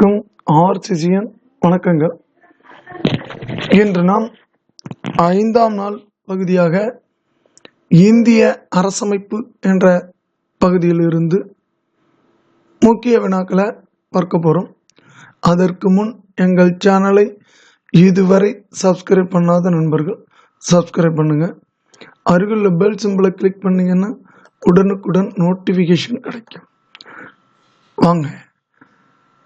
அனைவருக்கும் ஆர்சிசியன் வணக்கங்கள். இன்று நாம் 5ஆம் நாள் பகுதியாக இந்திய அரசமைப்பு என்ற பகுதியிலிருந்து முக்கிய வினாக்களை பார்க்க போகிறோம். அதற்கு முன் எங்கள் சேனலை இதுவரை சப்ஸ்கிரைப் பண்ணாத நண்பர்கள் சப்ஸ்கிரைப் பண்ணுங்கள். அருகில் பெல் சிம்பிளை கிளிக் பண்ணிங்கன்னா உடனுக்குடன் நோட்டிஃபிகேஷன் கிடைக்கும். வாங்க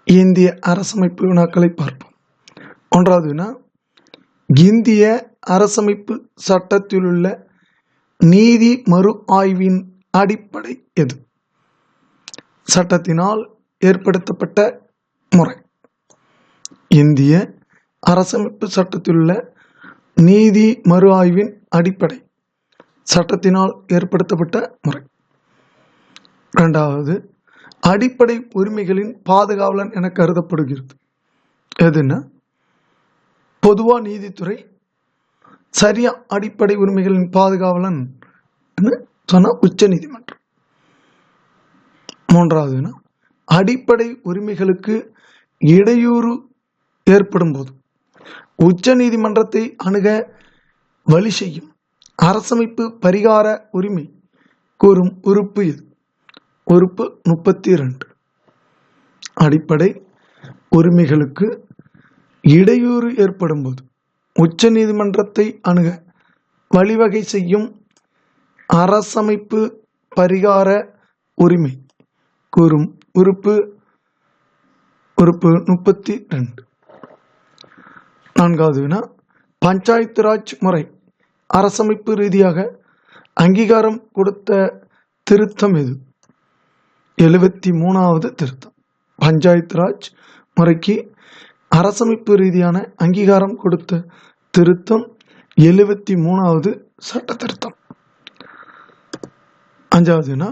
இந்திய அரசமைப்பு வினாக்களை பார்ப்போம். ஒன்றாவது வினா, இந்திய அரசமைப்பு சட்டத்திலுள்ள நீதி மறு ஆய்வின் அடிப்படை எது? சட்டத்தினால் ஏற்படுத்தப்பட்ட முறை. இந்திய அரசமைப்பு சட்டத்திலுள்ள நீதி மறு ஆய்வின் அடிப்படை சட்டத்தினால் ஏற்படுத்தப்பட்ட முறை. இரண்டாவது, அடிப்படை உரிமைகளின் பாதுகாவலன் என கருதப்படுகிறது எதுன்னா பொதுவா நீதித்துறை, சரியா அடிப்படை உரிமைகளின் பாதுகாவலன் சொன்ன உச்ச நீதிமன்றம். மூன்றாவதுனா, அடிப்படை உரிமைகளுக்கு இடையூறு ஏற்படும் போது உச்ச நீதிமன்றத்தை அணுக வழி செய்யும் அரசமைப்பு பரிகார உரிமை கூறும் உறுப்பு இது. உறுப்பு 32. அடிப்படை உரிமைகளுக்கு இடையூறு ஏற்படும் போது உச்ச நீதிமன்றத்தை அணுக வழிவகை செய்யும் அரசமைப்பு பரிகார உரிமை கூறும் உறுப்பு 32. நான்காவது வினா, பஞ்சாயத்து ராஜ் முறை அரசமைப்பு ரீதியாக அங்கீகாரம் கொடுத்த திருத்தம் எது? 73வது திருத்தம். பஞ்சாயத்து ராஜ் முறைக்கு அரசமைப்பு ரீதியான அங்கீகாரம் கொடுத்த திருத்தம் 73வது சட்ட திருத்தம். அஞ்சாவதுனா,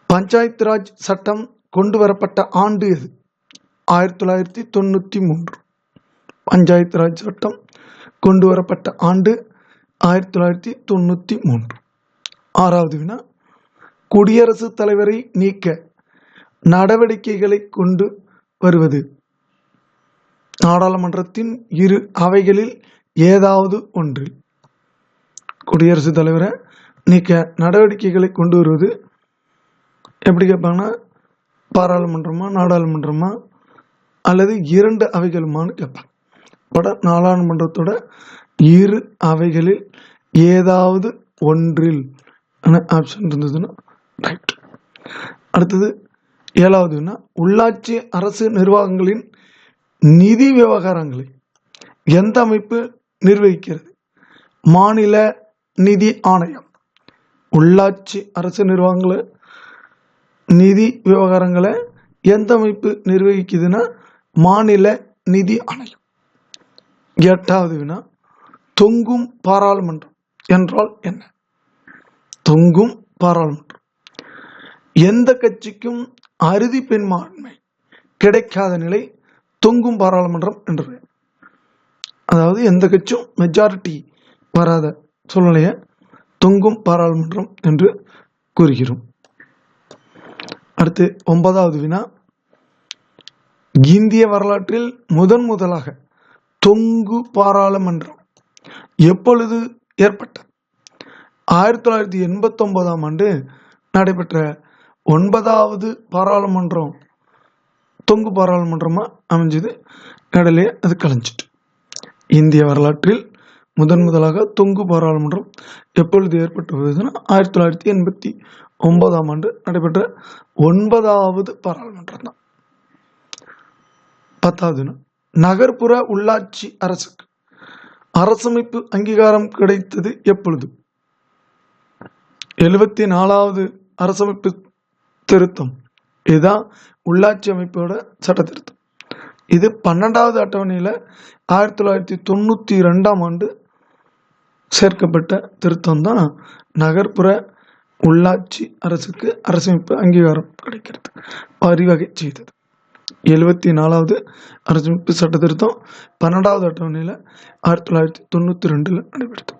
பஞ்சாயத்து ராஜ் சட்டம் கொண்டு வரப்பட்ட ஆண்டு எது? 1993. பஞ்சாயத்து ராஜ் சட்டம் கொண்டு வரப்பட்ட ஆண்டு 1993. ஆறாவது வினா, குடியரசுத் தலைவரை நீக்க நடவடிக்கைகளை கொண்டு வருவது நாடாளுமன்றத்தின் இரு அவைகளில் ஏதாவது ஒன்றில். குடியரசுத் தலைவரை நீக்க நடவடிக்கைகளை கொண்டு வருவது எப்படி கேட்பாங்கன்னா, பாராளுமன்றமா நாடாளுமன்றமா அல்லது இரண்டு அவைகளுமானு கேட்பாங்க. பட நாடாளுமன்றத்தோட இரு அவைகளில் ஏதாவது ஒன்றில் ஆப்ஷன் இருந்ததுன்னா ரைட். அடுத்தது 7வதுன்னா, உள்ளாட்சி அரசு நிர்வாகங்களின் நிதி விவகாரங்களை எந்த அமைப்பு நிர்வகிக்கிறது? மாநில நிதி ஆணையம். உள்ளாட்சி அரசு நிர்வாகங்களை நிதி விவகாரங்களை எந்த அமைப்பு நிர்வகிக்குதுன்னா மாநில நிதி ஆணையம். 8வது வினா, தொங்கும் பாராளுமன்றம் என்றால் என்ன? தொங்கும் பாராளுமன்றம் எந்த கட்சிக்கும் அறுதி பெரும்பான்மை கிடைக்காத நிலை தொங்கும் பாராளுமன்றம் என்று. அதாவது எந்த கட்சியும் மெஜாரிட்டி வராத சூழ்நிலையை தொங்கும் பாராளுமன்றம் என்று கூறுகிறோம். அடுத்து 9வது வினா, இந்திய வரலாற்றில் முதலாக தொங்கு பாராளுமன்றம் எப்பொழுது ஏற்பட்டது? 1989ஆம் ஆண்டு நடைபெற்ற 9வது பாராளுமன்றம் தொங்கு பாராளுமன்றமா அமைஞ்சது. இடையிலே அது கலைஞ்சிட்டு. இந்திய வரலாற்றில் முதலாக தொங்கு பாராளுமன்றம் எப்பொழுது ஏற்பட்டுள்ளதுன்னா 1989ஆம் ஆண்டு நடைபெற்ற 9வது பாராளுமன்றம் தான். 10வது நகர்ப்புற உள்ளாட்சி அரசுக்கு அரசமைப்பு அங்கீகாரம் கிடைத்தது எப்பொழுது? 74வது அரசமைப்பு திருத்தம். இதுதான் உள்ளாட்சி அமைப்போட சட்ட திருத்தம். இது 12வது அட்டவணையில் 1992ஆம் ஆண்டு சேர்க்கப்பட்ட திருத்தம் தான் நகர்ப்புற உள்ளாட்சி அரசுக்கு அரசமைப்பு அங்கீகாரம் கிடைக்கிறது வழிவகை செய்தது. 74வது அரசமைப்பு சட்ட திருத்தம் 12வது அட்டவணையில் 1992 நடைபெற்றது.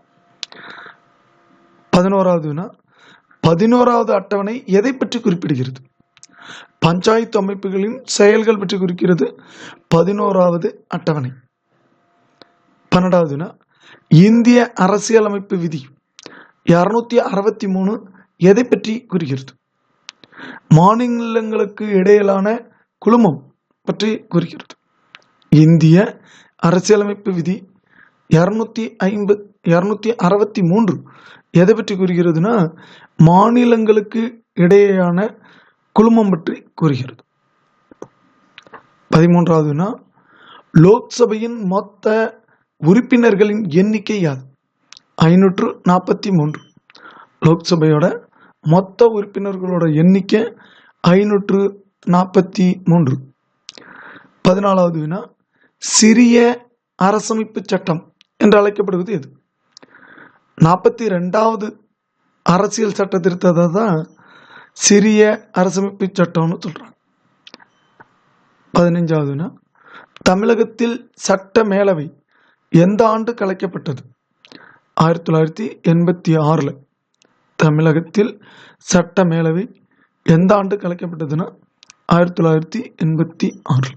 11வது வினா, 11வது அட்டவணை எதை பற்றி குறிப்பிடுகிறது? பஞ்சாயத்து அமைப்புகளின் செயல்கள் பற்றி குறிக்கிறது 11வது அட்டவணை. 12வது வினா, இந்திய அரசியலமைப்பு விதி 263 எதை பற்றி குறிக்கிறது? மாநிலங்களுக்கு இடையிலான குழுமம் பற்றி குறிக்கிறது. இந்திய அரசியலமைப்பு விதி 263 எதை பற்றி கூறுகிறதுனா மாநிலங்களுக்கு இடையேயான குழுமம் பற்றி கூறுகிறது. 13வது வினா, லோக்சபையின் மொத்த உறுப்பினர்களின் எண்ணிக்கை யாது? 543. லோக்சபையோட மொத்த உறுப்பினர்களோட எண்ணிக்கை 543. 14வது வினா, சிறிய அரசமைப்பு சட்டம் என்று அழைக்கப்படுவது எது? 42வது அரசியல் சட்ட திருத்தத்தை தான் சிறிய அரசமைப்பு சட்டம்னு சொல்றாங்க. 15வது வினா, தமிழகத்தில் சட்ட மேலவை எந்த ஆண்டு கலைக்கப்பட்டது? 1986. தமிழகத்தில் சட்ட மேலவை எந்த ஆண்டு கலைக்கப்பட்டதுன்னா 1986.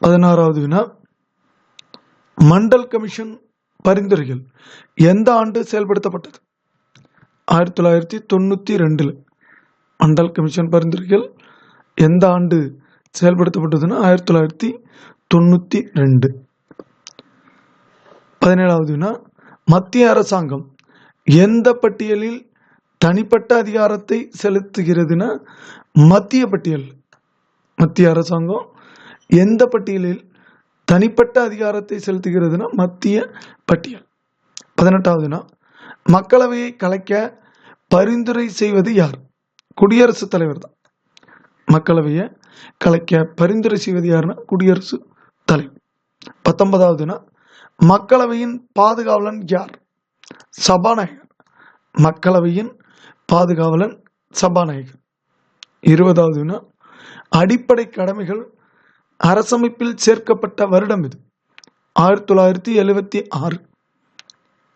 16வது வினா, மண்டல் கமிஷன் பரிந்துரைகள் எந்த ஆண்டு செயல்படுத்தப்பட்டது? 1992. மண்டல் கமிஷன் பரிந்துரைகள் எந்த ஆண்டு செயல்படுத்தப்பட்டதுன்னா 1992. 17வது வினா, மத்திய அரசாங்கம் எந்த பட்டியலில் தனிப்பட்ட அதிகாரத்தை செலுத்துகிறதுனா மத்திய பட்டியல். மத்திய அரசாங்கம் எந்த பட்டியலில் தனிப்பட்ட அதிகாரத்தை செலுத்துகிறதுனா மத்திய பட்டியல். 18வது வினா, மக்களவையை கலைக்க பரிந்துரை செய்வது யார்? குடியரசுத் தலைவர் தான். மக்களவையை கலைக்க பரிந்துரை செய்வது யாருன்னா குடியரசு தலைவர். 19வது வினா, மக்களவையின் பாதுகாவலன் யார்? சபாநாயகர். மக்களவையின் பாதுகாவலன் சபாநாயகர். 20வது வினா, அடிப்படை கடமைகள் அரசமைப்பில் சேர்க்கப்பட்ட வருடம் இது? 1976.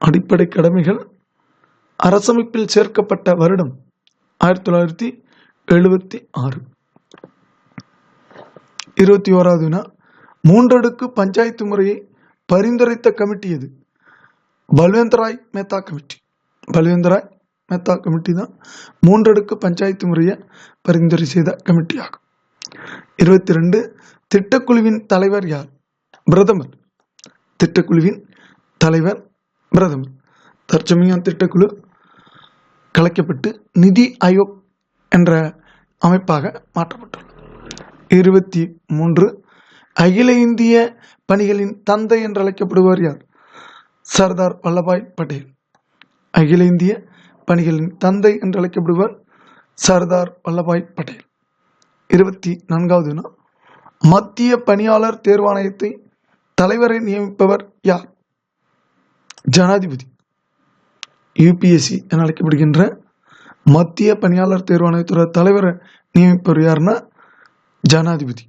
அடிப்படை கடமைகள் அரசமைப்பில் சேர்க்கப்பட்ட வருடம் 1976. 21வது வினா, மூன்றடுக்கு பஞ்சாயத்து முறையை பரிந்துரைத்த கமிட்டி எது? பல்வேந்தராய் மேத்தா கமிட்டி. பல்வேந்தராய் மேத்தா கமிட்டி தான் மூன்றடுக்கு பஞ்சாயத்து முறையை பரிந்துரை செய்த கமிட்டி ஆகும். 22, திட்டக்குழுவின் தலைவர் யார்? பிரதமர். திட்டக்குழுவின் தலைவர் பிரதமர். தற்சமயம் திட்டக்குழு கலைக்கப்பட்டு நிதி ஆயோக் என்ற அமைப்பாக மாற்றப்பட்டுள்ளது. 23, அகில இந்திய பணிகளின் தந்தை என்று அழைக்கப்படுவார் யார்? சர்தார் வல்லபாய் பட்டேல். அகில இந்திய பணிகளின் தந்தை என்று அழைக்கப்படுவார் சர்தார் வல்லபாய் பட்டேல். 24வது வினா, மத்திய பணியாளர் தேர்வாணையத்தை தலைவரை நியமிப்பவர் யார்? ஜனாதிபதி. யூபிஎஸ்சி என அழைக்கப்படுகின்ற மத்திய பணியாளர் தேர்வாணையத்தோட தலைவரை நியமிப்பவர் யாருன்னா ஜனாதிபதி.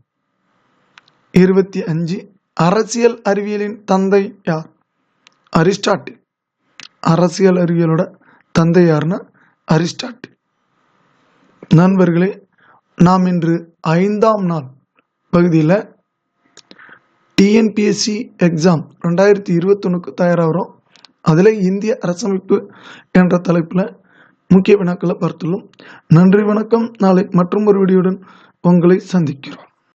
25, அரசியல் அறிவியலின் தந்தை யார்? அரிஸ்டாட்டில். அரசியல் அறிவியலோட தந்தை யாருன்னா அரிஸ்டாட்டில். நண்பர்களே, நாம் இன்று 5ஆம் நாள் பகுதியில் டிஎன்பிஎஸ்சி எக்ஸாம் 2021க்கு தயாராகிறோம். அதில் இந்திய அரசமைப்பு என்ற தலைப்பில் முக்கிய வினாக்களை பார்த்துள்ளோம். நன்றி, வணக்கம். நாளை மற்றும் ஒரு வீடியோடன் உங்களை சந்திக்கிறோம்.